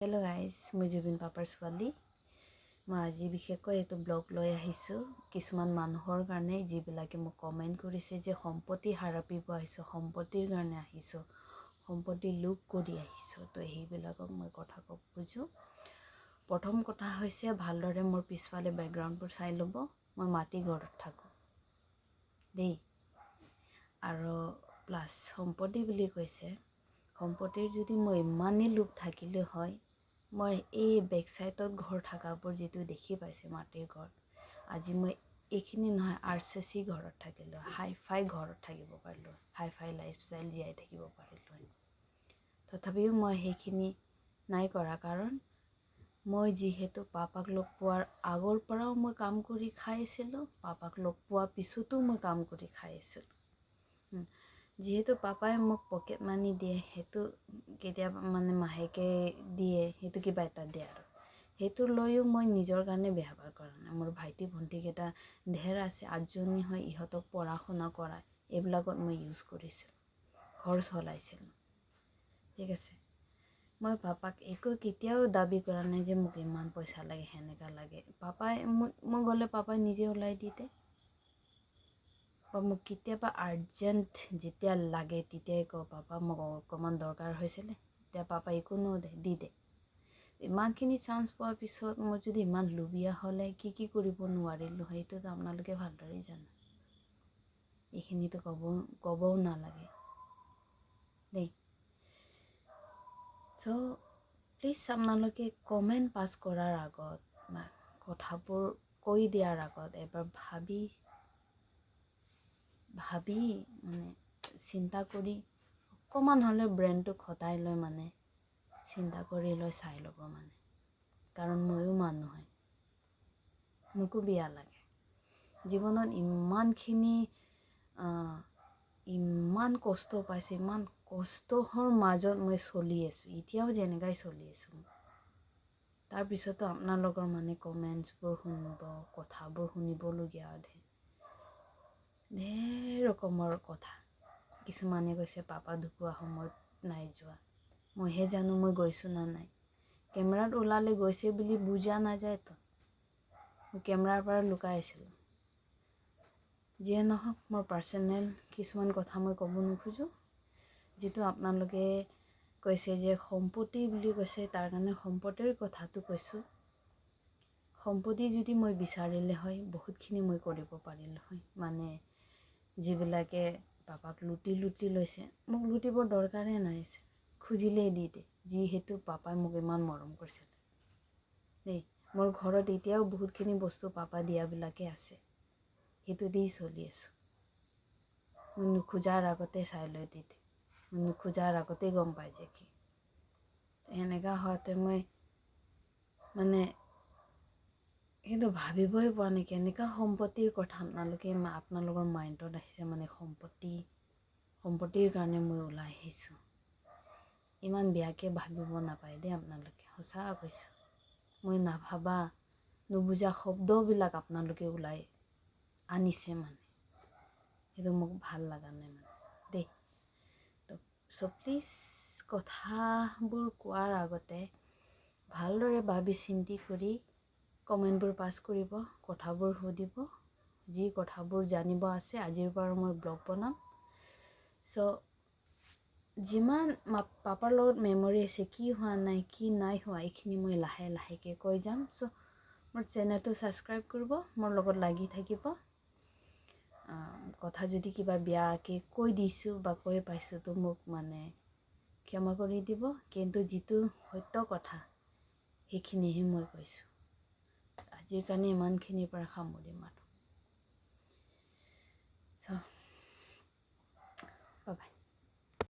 Hello' guys, মই জুবিন পাপাৰ ছোৱালী। মই আজি বিশেষকৈ এইটো ব্লগ লৈ আহিছোঁ কিছুমান মানুহৰ কাৰণে, যিবিলাকে মোক কমেণ্ট কৰিছে যে সম্পত্তি হাৰাপিব আহিছোঁ, সম্পত্তিৰ কাৰণে আহিছোঁ, সম্পত্তি লুট কৰি আহিছোঁ। তো সেইবিলাকক মই কথা ক'ব খোজোঁ। প্ৰথম কথা হৈছে, ভালদৰে মোৰ পিছফালে বেকগ্ৰাউণ্ডবোৰ চাই ল'ব। মই মাটি ঘৰত থাকোঁ দেই। আৰু প্লাছ সম্পত্তি বুলি কৈছে, সম্পত্তিৰ যদি মই ইমানেই লোভ থাকিলে হয়, মই এই বেক চাইডত ঘৰ থকাবোৰ যিটো দেখি পাইছে মাটিৰ ঘৰ, আজি মই এইখিনি নহয় RCC ঘৰত থাকিলোঁ, হাই ফাই ঘৰত থাকিব পাৰিলোঁ, হাই ফাই লাইফষ্টাইল জীয়াই থাকিব পাৰিলোঁ। তথাপিও মই সেইখিনি নাই কৰা, কাৰণ মই যিহেতু পাপাক লগ পোৱাৰ আগৰ পৰাও মই কাম কৰি খাই আছিলোঁ, পাপাক লগ পোৱাৰ পিছতো মই কাম কৰি খাই আছিলোঁ। যিহেতু পাপাই মোক পকেট মানি দিয়ে, সেইটো কেতিয়াবা মানে মাহেকে দিয়ে, সেইটো কিবা এটা দিয়ে আৰু সেইটো লৈও মই নিজৰ কাৰণে বেয়া পাৰ কৰা নাই। মোৰ ভাইটি ভণ্টিকেইটা ঢেৰ আছে, 8জনী হয়, ইহঁতক পঢ়া শুনা কৰাই এইবিলাকত মই ইউজ কৰিছিলোঁ, ঘৰ চলাইছিলোঁ। ঠিক আছে, মই পাপাক একো কেতিয়াও দাবী কৰা নাই যে মোক ইমান পইচা লাগে, সেনেকুৱা লাগে। পাপাই মই গ'লে পাপাই নিজে ওলাই দি দে, বা মোক কেতিয়াবা আৰ্জেণ্ট যেতিয়া লাগে তেতিয়াই কওঁ, পাপা মোক অকণমান দৰকাৰ হৈছিলে, তেতিয়া পাপাই একো নদে, দি দে। ইমানখিনি চান্স পোৱাৰ পিছত মই যদি ইমান লোভীয়া হ'লে কি কৰিব নোৱাৰিলোঁ, সেইটোতো আপোনালোকে ভালদৰেই জানে। এইখিনিতো ক'বও নালাগে দেই। চ' প্লিজ আপোনালোকে কমেণ্ট পাছ কৰাৰ আগত বা কথাবোৰ কৈ দিয়াৰ আগত এবাৰ ভাবি মানে চিন্তা কৰি অকণমান হ'লেও ব্ৰেইনটো খটাই লৈ মানে চিন্তা কৰি লৈ চাই ল'ব মানে। কাৰণ ময়ো মানুহ হয়, মোকো বেয়া লাগে। জীৱনত ইমান কষ্ট পাইছোঁ, ইমান কষ্টৰ মাজত মই চলি আছোঁ, এতিয়াও যেনেকাই চলি আছোঁ। তাৰপিছতো আপোনালোকৰ মানে কমেণ্টছবোৰ শুনিব, কথাবোৰ শুনিবলগীয়া ঢেৰ ৰকমৰ কথা। কিছুমানে কৈছে পাপা ঢুকোৱা সময়ত নাই যোৱা, মইহে জানো মই গৈছোঁ না নাই। কেমেৰাত ওলালে গৈছে বুলি বুজা নাযায়তো, মই কেমেৰাৰ পৰা লুকাই আছিলোঁ। যিয়ে নহওক, মোৰ পাৰ্চনেল কিছুমান কথা মই ক'ব নোখোজোঁ। যিটো আপোনালোকে কৈছে যে সম্পত্তি বুলি কৈছে, তাৰ কাৰণে সম্পত্তিৰ কথাটো কৈছোঁ। সম্পত্তি যদি মই বিচাৰিলে হয়, বহুতখিনি মই কৰিব পাৰিলোঁ হয়। মানে যিবিলাকে পাপাক লুটি লৈছে, মোক লুটিবৰ দৰকাৰেই নাই, খুজিলেই দি দে, যিহেতু পাপাই মোক ইমান মৰম কৰিছিলে দেই। মোৰ ঘৰত এতিয়াও বহুতখিনি বস্তু পাপা দিয়াবিলাকে আছে, সেইটো দি চলি আছোঁ। মই নোখোজাৰ আগতে চাই লৈ দি দে, মই নোখোজাৰ আগতেই গম পাই যে কি। এনেকুৱা হোৱাতে মই মানে কিন্তু ভাবিবই পৰা নাই, কেনেকুৱা সম্পত্তিৰ কথা আপোনালোকৰ মাইণ্ডত আহিছে। মানে সম্পত্তিৰ কাৰণে মই ওলাই আহিছোঁ, ইমান বেয়াকৈ ভাবিব নাপায় দেই আপোনালোকে, সঁচা কৈছোঁ। মই নাভাবা নুবুজা শব্দবিলাক আপোনালোকে ওলাই আনিছে মানে, সেইটো মোক ভাল লগা নাই মানে দেই। চ' প্লিজ কথাবোৰ কোৱাৰ আগতে ভালদৰে ভাবি চিন্তি কৰি কমেণ্টবোৰ পাছ কৰিব, কথাবোৰ সুধিব। যি কথাবোৰ জানিব আছে, আজিৰ পৰা মই ব্লগ বনাম। চ' যিমান পাপাৰ লগত মেমৰি আছে, কি হোৱা নাই, কি নাই হোৱা, এইখিনি মই লাহেকৈ কৈ যাম। চ' মোৰ চেনেলটো ছাবস্ক্ৰাইব কৰিব, মোৰ লগত লাগি থাকিব। কথা যদি কিবা বেয়াকৈ কৈ দিছোঁ বা কৈ পাইছোঁ তো মোক মানে ক্ষমা কৰি দিব, কিন্তু যিটো সত্য কথা সেইখিনিহে মই কৈছোঁ। আজিৰ কাৰণে ইমানখিনিৰ পৰা সামৰিম আৰু। চ'